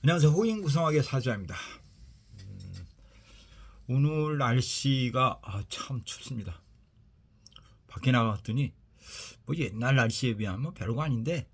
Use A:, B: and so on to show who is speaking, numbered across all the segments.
A: 안녕하세요. 호인구성하게 사주입니다. 오늘 날씨가 참 춥습니다. 밖에 나갔더니 뭐 옛날 날씨에 비하면 별거 아닌데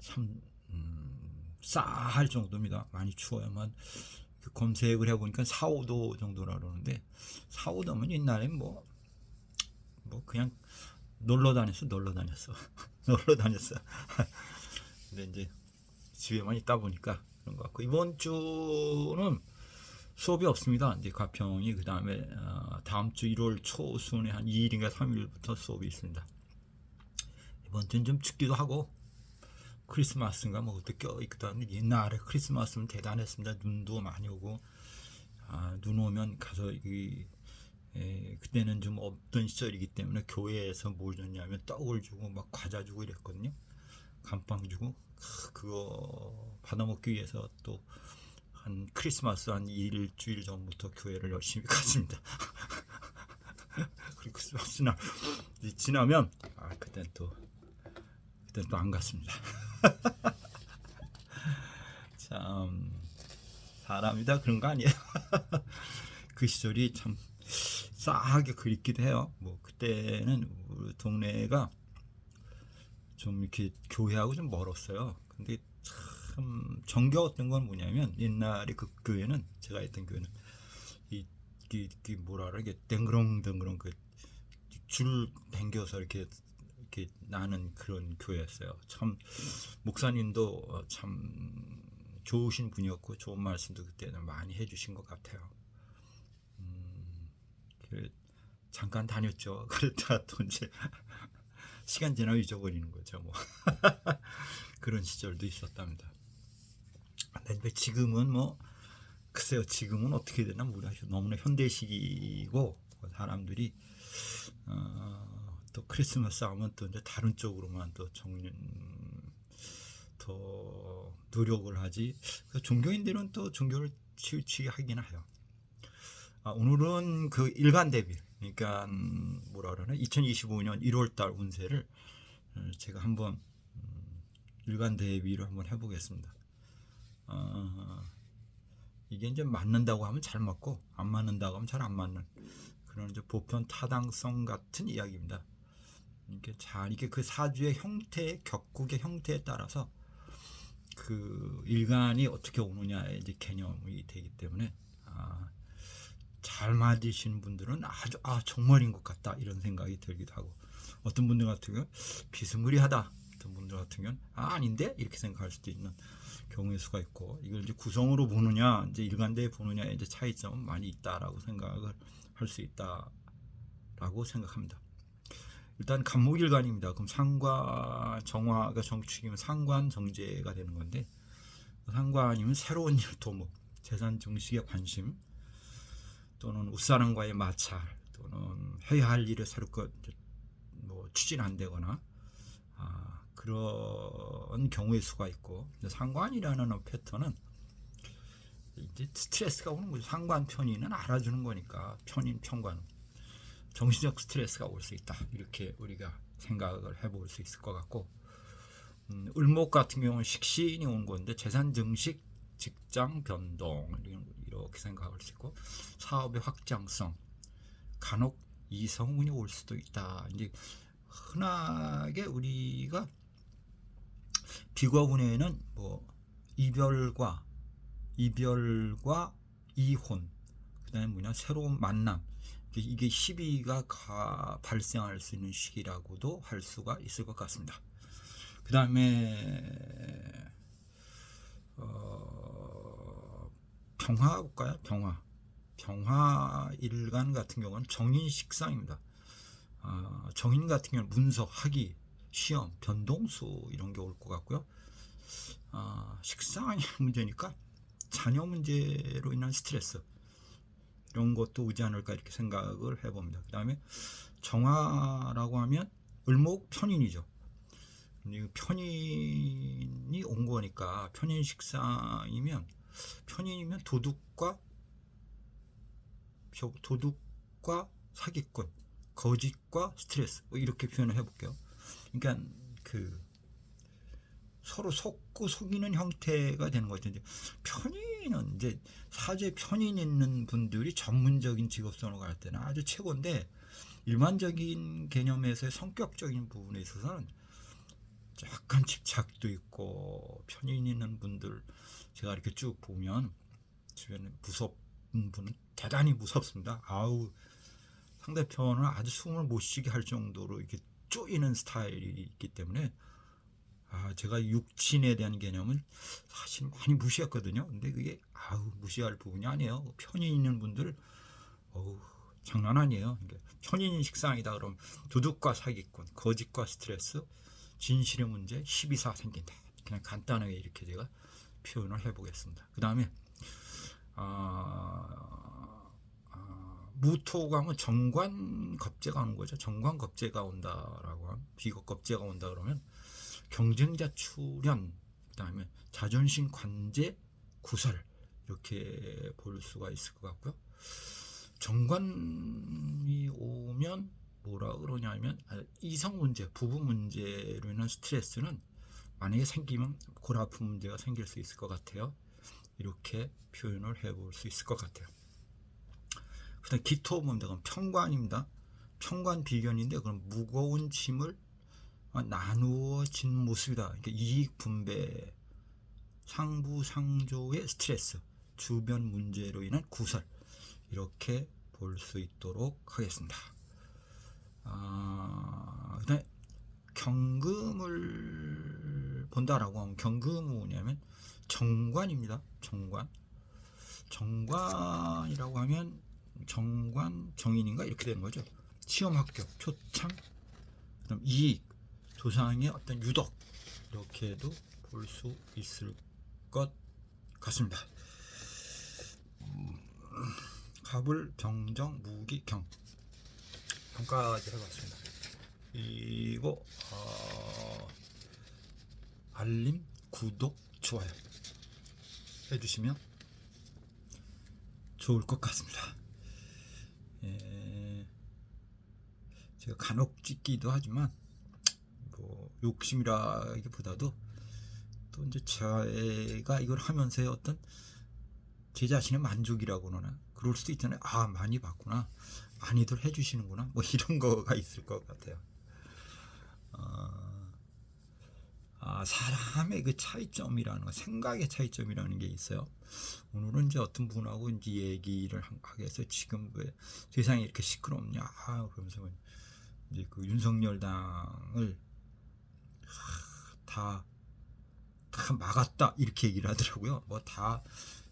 A: 참 싸할 정도입니다. 많이 추워야만 검색을 해보니까 4, 5도 정도라 그러는데 4, 5도면 옛날에 뭐 그냥 놀러 다녔어. 놀러 다녔어. 근데 이제 집에만 있다 보니까 그런 것 같고, 이번 주는 수업이 없습니다. 이제 가평이 그 다음에 다음 주 1월 초순에 한 2일인가 3일부터 수업이 있습니다. 이번 주는 좀 춥기도 하고 크리스마스인가 뭐 그때 껴있기도 하는데, 옛날에 크리스마스는 대단했습니다. 눈도 많이 오고 눈 오면 가서 그때는 좀 없던 시절이기 때문에 교회에서 뭘 줬냐면 떡을 주고 막 과자 주고 이랬거든요. 감빵 주고 그거 받아먹기 위해서 또 한 크리스마스 한 일주일 전부터 교회를 열심히 갔습니다. 그리고 크리스마스 날 지나면 그땐 또 안 갔습니다. 참 사람이 다 그런 거 아니에요? 그 시절이 참 싸하게 그립기도 해요. 뭐 그때는 우리 동네가 좀 이렇게 교회하고 좀 멀었어요. 근데 참 정겨웠던 건 뭐냐면, 옛날에 그 교회는, 제가 했던 교회는 이 뭐라 그래, 이게 댕그렁댕그렁 그 줄 당겨서 이렇게 나는 그런 교회였어요. 참 목사님도 참 좋으신 분이었고 좋은 말씀도 그때는 많이 해주신 것 같아요. 잠깐 다녔죠. 그랬다 또 이제 시간 지나면 잊어버리는 거죠. 뭐 그런 시절도 있었답니다. 근데 지금은 뭐 글쎄요, 지금은 어떻게 되나 모르겠어요. 너무나 현대식이고 사람들이 또 크리스마스 하면 또 이제 다른 쪽으로만 또 더 노력을 하지. 종교인들은 또 종교를 치유치하긴 해요. 오늘은 그 일간 대비, 그러니까 뭐라 그러나 2025년 1월달 운세를 제가 한번 일간 대비를 한번 해보겠습니다. 이게 이제 맞는다고 하면 잘 맞고 안 맞는다고 하면 잘 안 맞는 그런 이제 보편 타당성 같은 이야기입니다. 이게 그 사주의 형태, 격국의 형태에 따라서 그 일간이 어떻게 오느냐의 이제 개념이 되기 때문에 잘 맞으시는 분들은 아주 정말인 것 같다 이런 생각이 들기도 하고, 어떤 분들 같은 경우는 비스무리하다, 어떤 분들 같은 경우는 아닌데 이렇게 생각할 수도 있는 경우의 수가 있고, 이걸 이제 구성으로 보느냐 이제 일관되게 보느냐의 이제 차이점은 많이 있다라고 생각을 할 수 있다라고 생각합니다. 일단 간목일간입니다. 그럼 상관 정화가 정축이면 상관 정제가 되는 건데, 상관이면 새로운 일, 도목, 재산 증식에 관심, 또는 웃사람과의 마찰, 또는 해야 할 일을 새롭게 뭐 추진한다거나 그런 경우의 수가 있고, 상관이라는 패턴은 이제 스트레스가 오는 거죠. 상관 편의는 알아주는 거니까 편인 편관 정신적 스트레스가 올 수 있다, 이렇게 우리가 생각을 해볼 수 있을 것 같고, 을목 같은 경우는 식신이 온 건데 재산 증식, 직장 변동 이렇게 생각할 수 있고, 사업의 확장성, 간혹 이성운이 올 수도 있다. 이제 흔하게 우리가 비과운에는 뭐 이별과 이혼, 그다음에 뭐냐 새로운 만남, 이게 시비가 발생할 수 있는 시기라고도 할 수가 있을 것 같습니다. 그 다음에 병화 볼까요? 병화 일간 같은 경우는 정인 식상입니다. 정인 같은 경우는 문서, 학위, 시험, 변동수 이런 게 올 것 같고요. 식상이 문제니까 자녀 문제로 인한 스트레스 이런 것도 오지 않을까 이렇게 생각을 해봅니다. 그 다음에 정화라고 하면 을목 편인이죠. 편인이 온 거니까 편인식상이면 도둑과 사기꾼, 거짓과 스트레스, 이렇게 표현을 해볼게요. 그러니까 그 서로 속고 속이는 형태가 되는 거죠. 이제 편인은 이제 사주에 편인 있는 분들이 전문적인 직업선으로 갈 때는 아주 최고인데, 일반적인 개념에서의 성격적인 부분에 있어서는 약간 집착도 있고 편인 있는 분들, 제가 이렇게 쭉 보면 주변에 무섭은 분은 대단히 무섭습니다. 아우, 상대편을 아주 숨을 못 쉬게 할 정도로 이렇게 쪼이는 스타일이 있기 때문에, 제가 육친에 대한 개념은 사실 많이 무시했거든요. 근데 그게 무시할 부분이 아니에요. 편인 있는 분들 장난 아니에요. 편인 식상이다 그러면 도둑과 사기꾼, 거짓과 스트레스, 진실의 문제, 시비사 생긴다. 그냥 간단하게 이렇게 제가 표현을 해보겠습니다. 그 다음에 무토가 하면 정관겁재가 오는 거죠. 정관겁재가 온다라고 하면, 비겁겁재가 온다 그러면 경쟁자 출현, 그 다음에 자존심 관제 구설, 이렇게 볼 수가 있을 것 같고요. 정관이 오면 뭐라 그러냐면, 이성 문제, 부부 문제로 인한 스트레스는 만약에 생기면 골 아픈 문제가 생길 수 있을 것 같아요. 이렇게 표현을 해볼 수 있을 것 같아요. 그 다음 기토 뭡니다. 편관입니다. 편관 비견인데, 그럼 무거운 짐을 나누어진 모습이다. 그러니까 이익 분배, 상부상조의 스트레스, 주변 문제로 인한 구설, 이렇게 볼 수 있도록 하겠습니다. 그다음에 경금을 본다라고 하면, 경금은 뭐냐면 정관입니다. 정관이라고 하면 정관, 정인인가 이렇게 되는 거죠. 시험 합격, 표창, 그다음 이익, 조상의 어떤 유덕, 이렇게도 볼 수 있을 것 같습니다. 갑을, 병정, 무기, 경, 평가까지 해봤습니다. 그리고 알림, 구독, 좋아요 해주시면 좋을 것 같습니다. 제가 간혹 찍기도 하지만 욕심이라기보다도 또 이제 제가 이걸 하면서의 어떤 제 자신의 만족이라고 그러나, 그럴 수도 있잖아요. 많이 봤구나, 많이들 해주시는구나, 뭐 이런 거가 있을 것 같아요. 사람의 그 차이점이라는 거, 생각의 차이점이라는 게 있어요. 오늘은 이제 어떤 분하고 이제 얘기를 하게 해서, 지금 왜 세상이 이렇게 시끄럽냐, 그러면서 이제 그 윤석열 당을 다 막았다 이렇게 얘기를 하더라고요. 뭐 다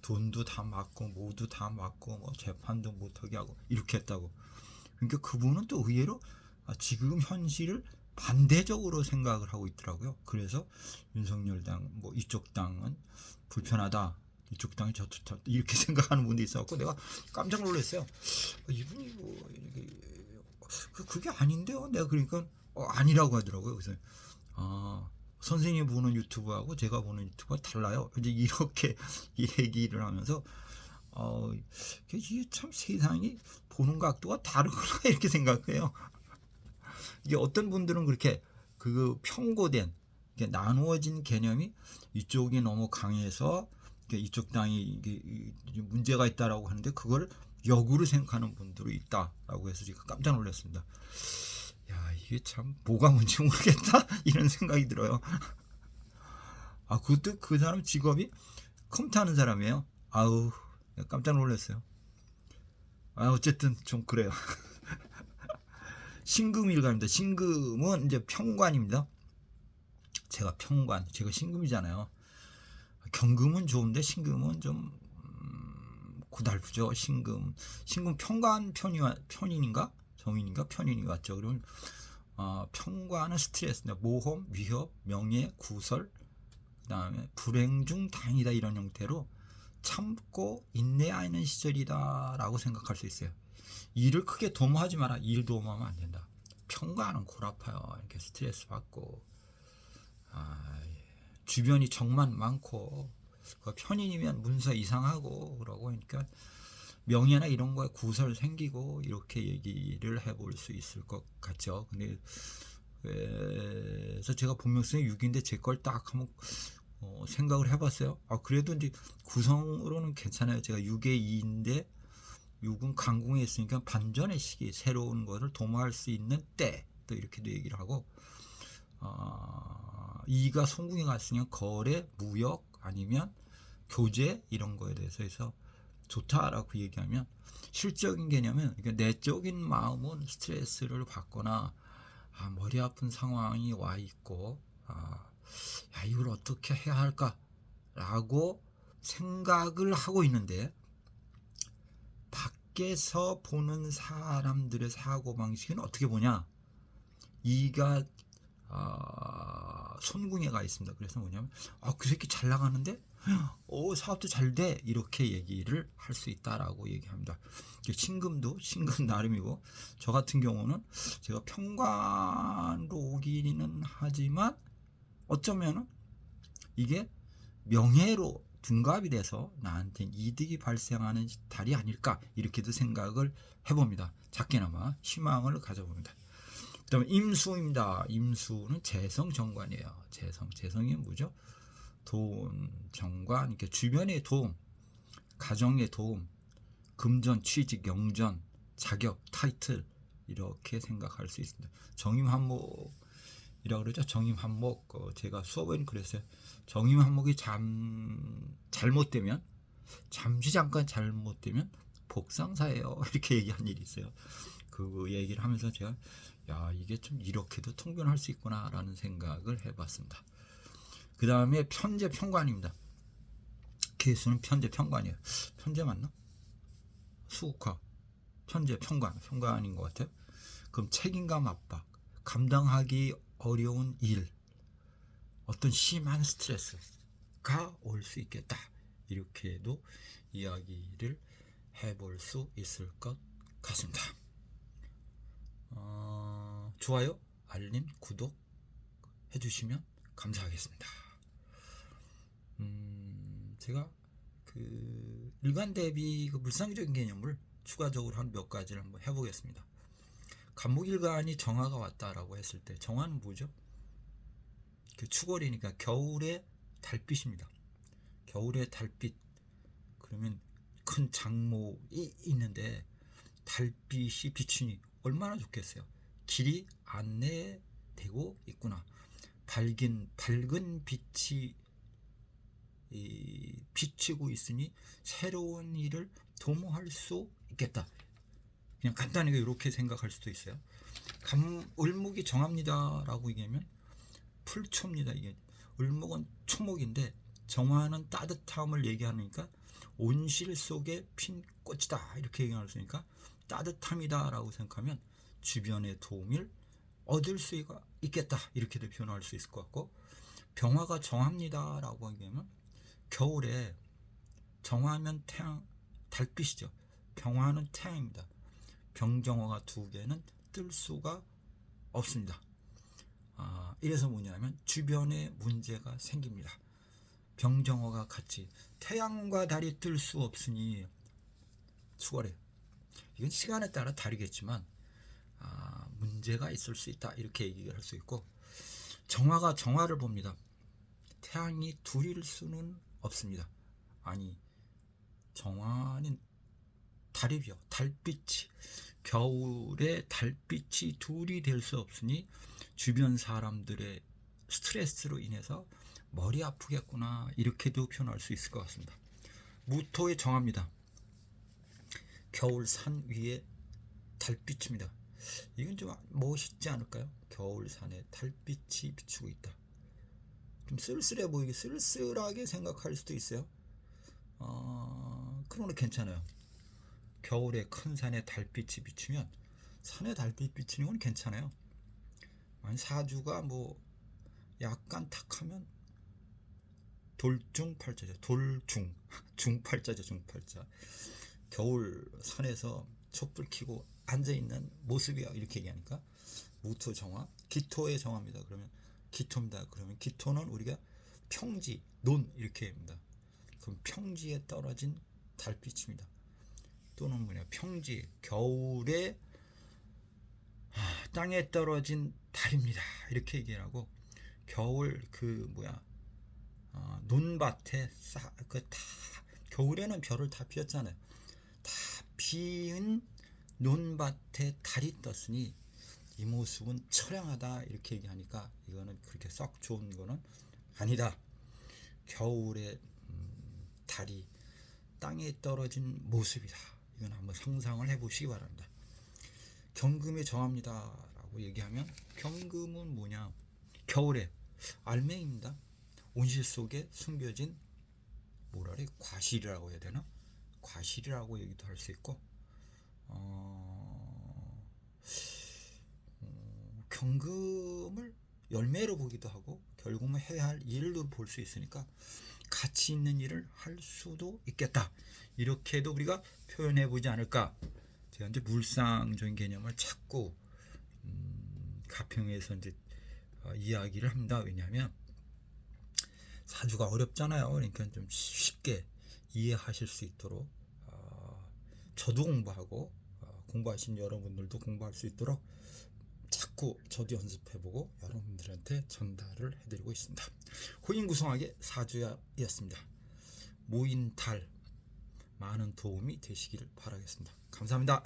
A: 돈도 다 막고 모두 다 막고 뭐 재판도 못하게 하고 이렇게 했다고. 그러니까 그분은 또 의외로 지금 현실을 반대적으로 생각을 하고 있더라고요. 그래서 윤석열 당, 뭐 이쪽 당은 불편하다, 이쪽 당이 좋다, 이렇게 생각하는 분도 있어갖고 내가 깜짝 놀랐어요. 이분이 뭐 그게 아닌데요. 내가 그러니까 아니라고 하더라고요. 그래서 선생님이 보는 유튜브하고 제가 보는 유튜브가 달라요. 이제 이렇게 얘기를 하면서 이게 참 세상이 보는 각도가 다르구나 이렇게 생각해요. 이게 어떤 분들은 그렇게 그 편고된, 나누어진 개념이 이쪽이 너무 강해서 이쪽 당이 문제가 있다라고 하는데, 그걸 역으로 생각하는 분들이 있다라고 해서 제가 깜짝 놀랐습니다. 이게 참 뭐가 뭔지 모르겠다 이런 생각이 들어요. 그것도 그 사람 직업이 컴퓨터 하는 사람이에요. 깜짝 놀랐어요. 어쨌든 좀 그래요. 신금일간입니다. 신금은 이제 평관입니다. 제가 신금이잖아요. 경금은 좋은데 신금은 좀 고달프죠. 신금 평관 편인인가 정인인가 편인이 같죠. 그러면 평관은 스트레스인데, 모험, 위협, 명예, 구설, 그 다음에 불행 중 다행이다, 이런 형태로 참고 인내하는 시절이다 라고 생각할 수 있어요. 일을 크게 도모하지 마라. 일 도모하면 안 된다. 평관은 골 아파요. 이렇게 스트레스 받고, 주변이 적만 많고, 편인이면 문서 이상하고 그러고, 그러니까 명예나 이런 거에 구설 생기고, 이렇게 얘기를 해볼 수 있을 것 같죠. 근데 그래서 제가 본명성이 6인데 제 걸 딱 한번 생각을 해봤어요. 그래도 이제 구성으로는 괜찮아요. 제가 6의 2인데 6은 강궁에 있으니까 반전의 시기, 새로운 것을 도모할 수 있는 때, 또 이렇게도 얘기를 하고, 2가 송궁에 갔으니까 거래, 무역 아니면 교제 이런 거에 대해서 해서 좋다라고 얘기하면, 실적인 개념은 그러니까 내적인 마음은 스트레스를 받거나 머리 아픈 상황이 와 있고 이걸 어떻게 해야 할까라고 생각을 하고 있는데, 밖에서 보는 사람들의 사고방식은 어떻게 보냐. 이가 손궁에 가 있습니다. 그래서 뭐냐면 그 새끼 잘 나가는데 사업도 잘 돼, 이렇게 얘기를 할 수 있다라고 얘기합니다. 신금도 신금 나름이고, 저 같은 경우는 제가 평관으로 오기는 하지만 어쩌면은 이게 명예로 둔갑이 돼서 나한테 이득이 발생하는 달이 아닐까, 이렇게도 생각을 해봅니다. 작게나마 희망을 가져봅니다. 그 다음에 임수입니다. 임수는 재성정관이에요. 재성이 뭐죠? 돈, 정관, 그러니까 주변의 도움, 가정의 도움, 금전, 취직, 영전, 자격, 타이틀, 이렇게 생각할 수 있습니다. 정임한목이라고 그러죠. 정임한목. 제가 수업에는 그랬어요. 정임한목이 잘못되면, 잠시 잠깐 잘못되면 복상사예요. 이렇게 얘기한 일이 있어요. 그 얘기를 하면서 제가 이게 좀 이렇게도 통변할 수 있구나 라는 생각을 해봤습니다. 그 다음에 편재 편관입니다. 개수는 편재 편관이에요. 편재 맞나? 수국화 편재 편관인 것 같아요. 그럼 책임감 압박, 감당하기 어려운 일, 어떤 심한 스트레스가 올 수 있겠다, 이렇게도 이야기를 해볼 수 있을 것 같습니다. 좋아요, 알림, 구독 해주시면 감사하겠습니다. 제가 그 일간 대비 그 물상적인 개념을 추가적으로 한 몇 가지를 한번 해보겠습니다. 간목일간이 정화가 왔다라고 했을 때, 정화는 뭐죠? 그 추월이니까 겨울의 달빛입니다. 겨울의 달빛, 그러면 큰 장목이 있는데 달빛이 비추니 얼마나 좋겠어요. 길이 안내되고 있구나. 밝은 빛이 비치고 있으니 새로운 일을 도모할 수 있겠다. 그냥 간단하게 이렇게 생각할 수도 있어요. 을목이 정합니다라고 얘기하면 풀초입니다. 이게 을목은 초목인데 정화는 따뜻함을 얘기하니까 온실 속에 핀 꽃이다, 이렇게 얘기할 수 있으니까 따뜻함이다라고 생각하면 주변의 도움을 얻을 수가 있겠다, 이렇게도 표현할 수 있을 것 같고, 병화가 정합니다라고 얘기하면 겨울에 정화하면 태양, 달빛이죠. 병화는 태양입니다. 병정화가 두 개는 뜰 수가 없습니다. 이래서 뭐냐면 주변에 문제가 생깁니다. 병정화가 같이 태양과 달이 뜰 수 없으니 수월해요. 이건 시간에 따라 다르겠지만 문제가 있을 수 있다, 이렇게 얘기를 할 수 있고, 정화가 정화를 봅니다. 태양이 둘일 수는 없습니다. 아니, 정화는 달이요. 달빛이, 겨울에 달빛이 둘이 될 수 없으니 주변 사람들의 스트레스로 인해서 머리 아프겠구나, 이렇게도 표현할 수 있을 것 같습니다. 무토에 정합니다. 겨울 산 위에 달빛입니다. 이건 좀 멋있지 않을까요? 겨울 산에 달빛이 비추고 있다. 좀 쓸쓸해 보이게, 쓸쓸하게 생각할 수도 있어요. 그러나 괜찮아요. 겨울에 큰 산에 달빛이 비추면, 산에 달빛 비추는 건 괜찮아요. 만약 사주가 뭐 약간 탁하면 돌중팔자죠. 중팔자죠. 중팔자. 겨울 산에서 촛불 켜고 앉아있는 모습이야, 이렇게 얘기하니까 무토 정화, 기토의 정화입니다. 그러면 기토입니다. 그러면 기토는 우리가 평지, 논, 이렇게 합니다. 그럼 평지에 떨어진 달빛입니다. 또는 평지, 겨울에 땅에 떨어진 달입니다. 이렇게 얘기를 하고 겨울 그 뭐야 논밭에 다 겨울에는 별을 다 피웠잖아요. 다 피은 논밭에 달이 떴으니 이 모습은 처량하다 이렇게 얘기하니까 이거는 그렇게 썩 좋은 거는 아니다. 겨울에 달이 땅에 떨어진 모습이다. 이건 한번 상상을 해보시기 바랍니다. 경금에 정합니다 라고 얘기하면 경금은 뭐냐, 겨울에 알맹입니다. 온실 속에 숨겨진 뭐라래, 과실이라고 해야 되나, 과실이라고 얘기도 할 수 있고 경금을 열매로 보기도 하고 결국은 해야 할 일로 볼 수 있으니까 가치 있는 일을 할 수도 있겠다. 이렇게도 우리가 표현해 보지 않을까. 제가 이제 물상적인 개념을 찾고 가평에서 이제 이야기를 합니다. 왜냐하면 사주가 어렵잖아요. 그러니까 좀 쉽게 이해하실 수 있도록 저도 공부하고 공부하신 여러분들도 공부할 수 있도록 자꾸 저도 연습해보고 여러분들한테 전달을 해드리고 있습니다. 호인구성하게 사주야였습니다. 모인 달 많은 도움이 되시길 바라겠습니다. 감사합니다.